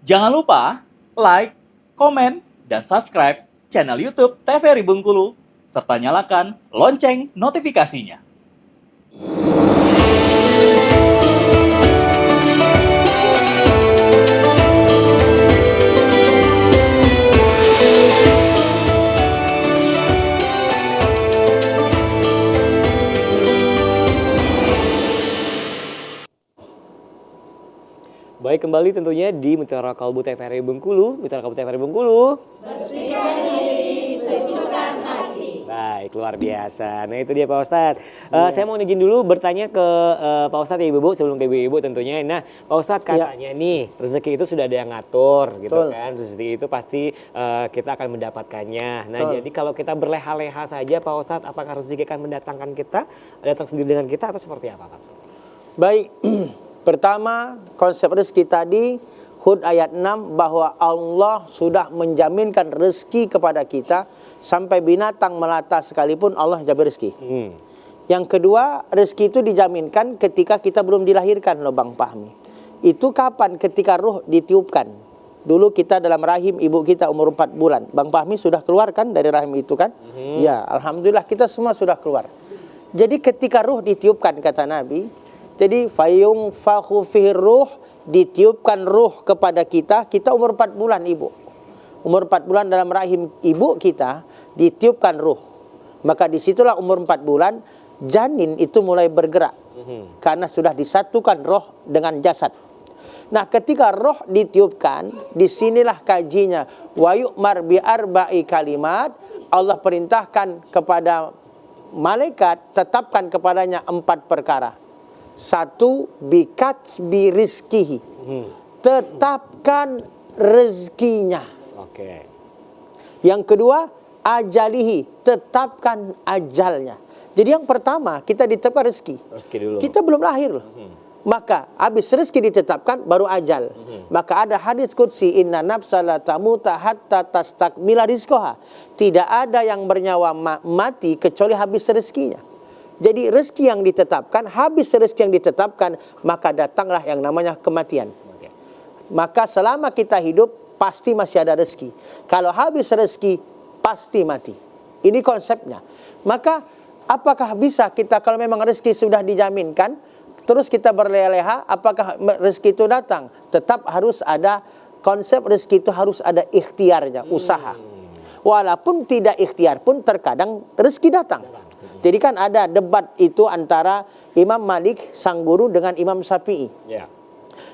Jangan lupa like, komen, dan subscribe channel YouTube TVRI Bengkulu, serta nyalakan lonceng notifikasinya. Baik, kembali tentunya di Mutiara Kalbu TVRI Bengkulu. Mutiara Kalbu TVRI Bengkulu. Bersihkan diri, sejukkan hati. Baik, luar biasa. Nah itu dia Pak Ustadz. Saya mau izin dulu bertanya ke Pak Ustadz ya Ibu, sebelum ke Ibu tentunya. Nah Pak Ustadz katanya nih, rezeki itu sudah ada yang ngatur gitu kan. Rezeki itu pasti kita akan mendapatkannya. Nah jadi kalau kita berleha-leha saja Pak Ustadz, apakah rezeki akan mendatangkan kita, datang sendiri dengan kita atau seperti apa Pak Ustadz? Baik. Pertama, konsep rezeki tadi, Hud ayat 6, bahwa Allah sudah menjaminkan rezeki kepada kita, sampai binatang melata sekalipun Allah jamin rezeki. Yang kedua, rezeki itu dijaminkan ketika kita belum dilahirkan loh Bang Fahmi. Itu kapan? Ketika ruh ditiupkan. Dulu kita dalam rahim ibu kita umur 4 bulan. Bang Fahmi sudah keluar kan dari rahim itu kan? Ya, Alhamdulillah kita semua sudah keluar. Jadi ketika ruh ditiupkan kata Nabi, jadi fayunfakhu fihi ruh, ditiupkan ruh kepada kita umur 4 bulan ibu. Umur 4 bulan dalam rahim ibu kita ditiupkan ruh. Maka disitulah umur 4 bulan janin itu mulai bergerak. Karena sudah disatukan roh dengan jasad. Nah ketika roh ditiupkan, disinilah kajinya. Wa yu'mar bi arba'i kalimat, Allah perintahkan kepada malaikat, tetapkan kepadanya 4 perkara. 1, bikat birizkihi, tetapkan rezekinya. Yang kedua, ajalihi, tetapkan ajalnya. Jadi yang pertama kita ditetapkan rezeki dulu. Kita belum lahir loh. Maka habis rezeki ditetapkan baru ajal. Maka ada hadis qudsi, inna nafsa la tamuta hatta tastakmila rizqaha. Tidak ada yang bernyawa mati kecuali habis rezekinya. Jadi rezeki yang ditetapkan, habis rezeki yang ditetapkan, maka datanglah yang namanya kematian. Maka selama kita hidup, pasti masih ada rezeki. Kalau habis rezeki, pasti mati. Ini konsepnya. Maka apakah bisa kita kalau memang rezeki sudah dijaminkan, terus kita berleha-leha, apakah rezeki itu datang? Tetap harus ada konsep rezeki itu harus ada ikhtiarnya, usaha. Walaupun tidak ikhtiar pun terkadang rezeki datang. Jadi kan ada debat itu antara Imam Malik sang guru dengan Imam Syafi'i.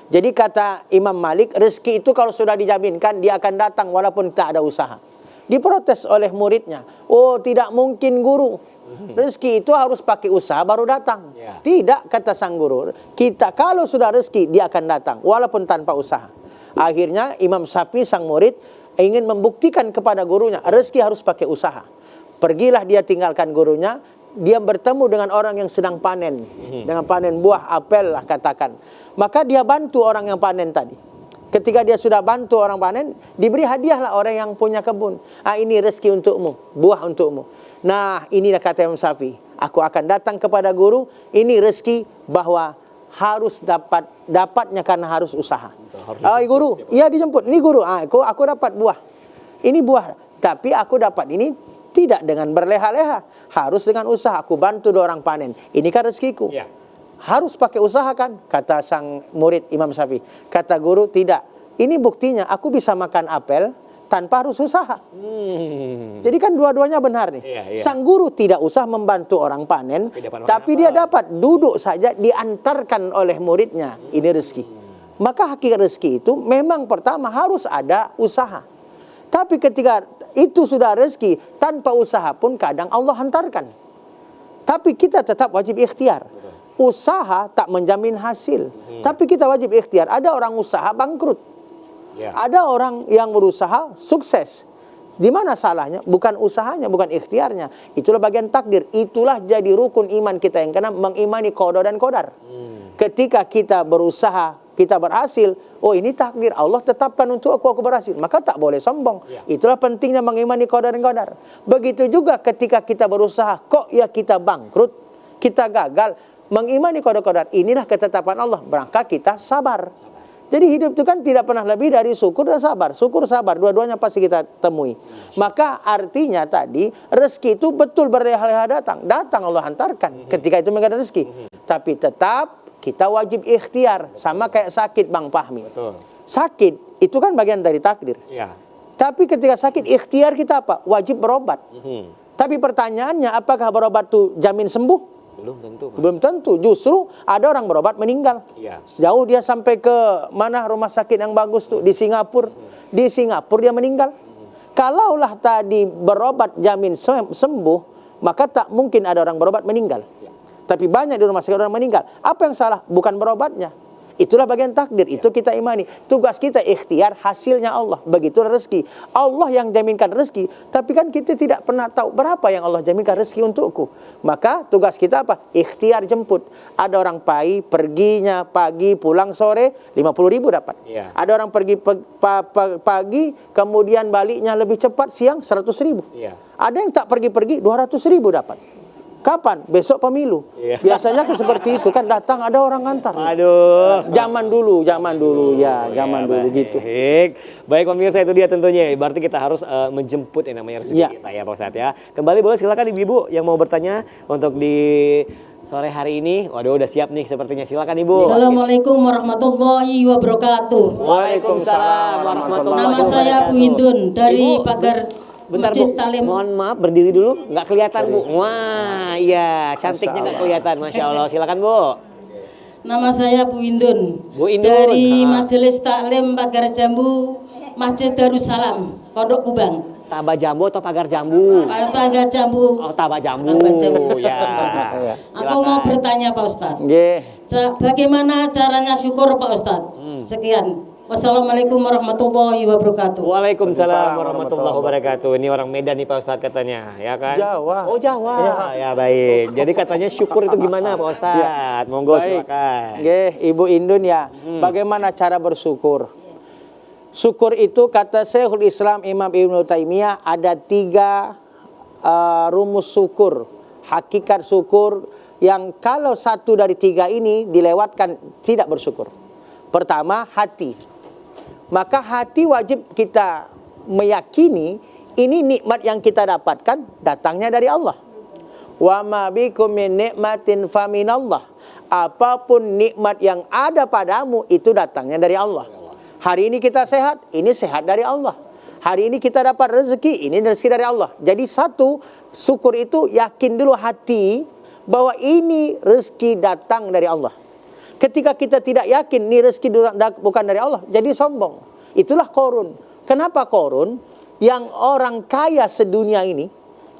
Jadi kata Imam Malik, rezeki itu kalau sudah dijaminkan dia akan datang walaupun tak ada usaha. Diprotes oleh muridnya. Oh tidak mungkin guru. Rezeki itu harus pakai usaha baru datang. Tidak kata sang guru. Kita kalau sudah rezeki dia akan datang walaupun tanpa usaha. Akhirnya Imam Syafi'i sang murid ingin membuktikan kepada gurunya rezeki harus pakai usaha. Pergilah dia tinggalkan gurunya. Dia bertemu dengan orang yang sedang panen, dengan panen buah apel lah katakan. Maka dia bantu orang yang panen tadi. Ketika dia sudah bantu orang panen, diberi hadiahlah orang yang punya kebun. Ini rezeki untukmu, buah untukmu. Nah inilah kata Imam Syafi'i, aku akan datang kepada guru, ini rezeki bahwa harus dapatnya karena harus usaha. Guru, iya dijemput, ini guru, aku dapat buah. Ini buah, tapi aku dapat ini tidak dengan berleha-leha, harus dengan usaha. Aku bantu dua orang panen. Ini kan rezekiku. Harus pakai usaha kan? Kata sang murid Imam Syafi'i. Kata guru, tidak. Ini buktinya aku bisa makan apel tanpa harus usaha. Jadi kan dua-duanya benar nih. Sang guru tidak usah membantu orang panen, tapi dia dapat duduk saja diantarkan oleh muridnya. Ini rezeki. Maka hakikat rezeki itu memang pertama harus ada usaha. Tapi ketika itu sudah rezeki, tanpa usaha pun kadang Allah hantarkan. Tapi kita tetap wajib ikhtiar. Usaha tak menjamin hasil. Tapi kita wajib ikhtiar. Ada orang usaha bangkrut. Ada orang yang berusaha sukses. Di mana salahnya? Bukan usahanya, bukan ikhtiarnya. Itulah bagian takdir. Itulah jadi rukun iman kita yang kena mengimani qada dan qadar. Ketika kita berusaha, kita berhasil, oh ini takdir Allah tetapkan untuk aku berhasil, maka tak boleh sombong. Itulah pentingnya mengimani qadar dan qadar. Begitu juga ketika kita berusaha, kok ya kita bangkrut, kita gagal, mengimani qadar qadar, inilah ketetapan Allah, maka kita sabar. Jadi hidup itu kan tidak pernah lebih dari syukur dan sabar. Syukur, sabar, dua-duanya pasti kita temui. Maka artinya tadi, rezeki itu betul berleha-leha datang. Datang Allah hantarkan ketika itu mengenai rezeki. Tapi tetap kita wajib ikhtiar. Sama kayak sakit, Bang Fahmi. Betul. Sakit, itu kan bagian dari takdir. Iya. Tapi ketika sakit, ikhtiar kita apa? Wajib berobat. Tapi pertanyaannya, apakah berobat itu jamin sembuh? Belum tentu. Belum tentu. Justru ada orang berobat meninggal. Iya. Jauh dia sampai ke mana rumah sakit yang bagus tuh di Singapura. Di Singapura dia meninggal. Kalaulah tadi berobat jamin sembuh, maka tak mungkin ada orang berobat meninggal. Tapi banyak di rumah sakit orang meninggal. Apa yang salah? Bukan berobatnya. Itulah bagian takdir, itu kita imani. Tugas kita ikhtiar, hasilnya Allah. Begitu rezeki. Allah yang jaminkan rezeki, tapi kan kita tidak pernah tahu berapa yang Allah jaminkan rezeki untukku. Maka tugas kita apa? Ikhtiar jemput. Ada orang perginya pagi, pulang sore, 50.000 dapat. Iya. Ada orang pergi pagi, kemudian baliknya lebih cepat, siang 100.000. Iya. Ada yang tak pergi-pergi, 200.000 dapat. Kapan? Besok pemilu. Iya. Biasanya kan seperti itu kan, datang ada orang antar. Aduh. Zaman dulu ya, zaman dulu gitu. Baik pemirsa, itu dia tentunya. Berarti kita harus menjemput yang namanya rezeki Ya. kita ya Pak Ustadz ya. Kembali boleh silakan ibu-ibu yang mau bertanya untuk di sore hari ini. Waduh udah siap nih sepertinya. Silakan Ibu. Assalamualaikum warahmatullahi wabarakatuh. Waalaikumsalam warahmatullahi Nama saya Bu Indun dari Ibu, Pagar bentar Masjid Bu, Talim. mohon maaf berdiri dulu, nggak kelihatan Bu. Wah iya, cantiknya nggak kelihatan, Masya Allah. Silakan Bu. Nama saya Bu Indun. Bu Indun, Dari ha. Majelis Taklim Pagar Jambu Masjid Darussalam Pondok Kubang. Taba jambu atau pagar jambu? Pagar Jambu. Oh taba jambu. Pagar Jambu. Ya. Aku mau bertanya Pak Ustadz. Nggih. Bagaimana caranya syukur Pak Ustadz? Sekian. Wassalamualaikum warahmatullahi wabarakatuh. Waalaikumsalam warahmatullahi wabarakatuh. Ini orang Medan nih Pak Ustadz katanya, ya kan? Jawa. Oh Jawa. Ya baik. Jadi katanya syukur itu gimana Pak Ustadz? Monggo Baik. silakan. Nggih, Ibu Indun ya. Bagaimana cara bersyukur? Syukur itu kata Syekhul Islam Imam Ibnu Taimiyah ada 3 rumus syukur, hakikat syukur yang kalau satu dari 3 ini dilewatkan tidak bersyukur. Pertama, hati. Maka hati wajib kita meyakini ini nikmat yang kita dapatkan datangnya dari Allah. Wa ma bikum min nikmatin faminallah. Apapun nikmat yang ada padamu itu datangnya dari Allah. Hari ini kita sehat, ini sehat dari Allah. Hari ini kita dapat rezeki, ini rezeki dari Allah. Jadi satu, syukur itu yakin dulu hati bahwa ini rezeki datang dari Allah. Ketika kita tidak yakin ini rezeki bukan dari Allah, jadi sombong. Itulah korun. Kenapa korun? Yang orang kaya sedunia ini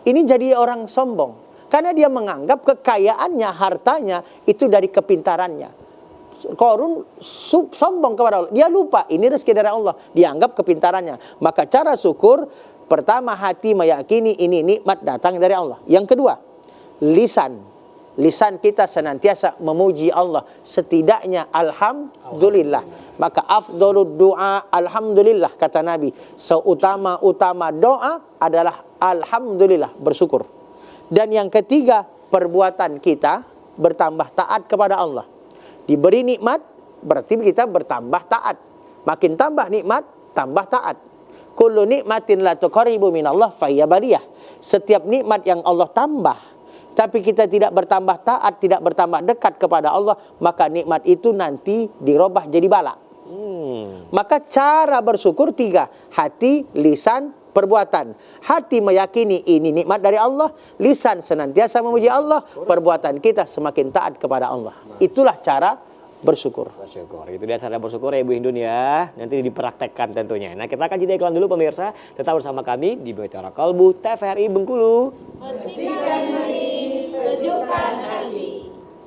jadi orang sombong. Karena dia menganggap kekayaannya, hartanya itu dari kepintarannya. Korun sombong kepada Allah. Dia lupa ini rezeki dari Allah. Dia anggap kepintarannya. Maka cara syukur, pertama hati meyakini ini nikmat datang dari Allah. Yang kedua, lisan. Lisan kita senantiasa memuji Allah. Setidaknya alhamdulillah. Maka afdalud doa alhamdulillah kata Nabi. Seutama-utama doa adalah alhamdulillah, bersyukur. Dan yang ketiga, perbuatan kita bertambah taat kepada Allah. Diberi nikmat berarti kita bertambah taat. Makin tambah nikmat, tambah taat. Kullu nikmatin la tuqaribu minallah fayya baliyah. Setiap nikmat yang Allah tambah tapi kita tidak bertambah taat, tidak bertambah dekat kepada Allah, maka nikmat itu nanti dirubah jadi bala. Maka cara bersyukur 3, hati, lisan, perbuatan. Hati meyakini ini nikmat dari Allah, lisan senantiasa memuji Allah, perbuatan kita semakin taat kepada Allah. Itulah cara bersyukur. Bersyukur. Itu dia cara bersyukur ya Ibu Indun ya. Nanti dipraktekkan tentunya. Nah kita akan jeda iklan dulu pemirsa. Tetap bersama kami di Bicara Kalbu TVRI Bengkulu. Bersihkan hati, sejukkan hati.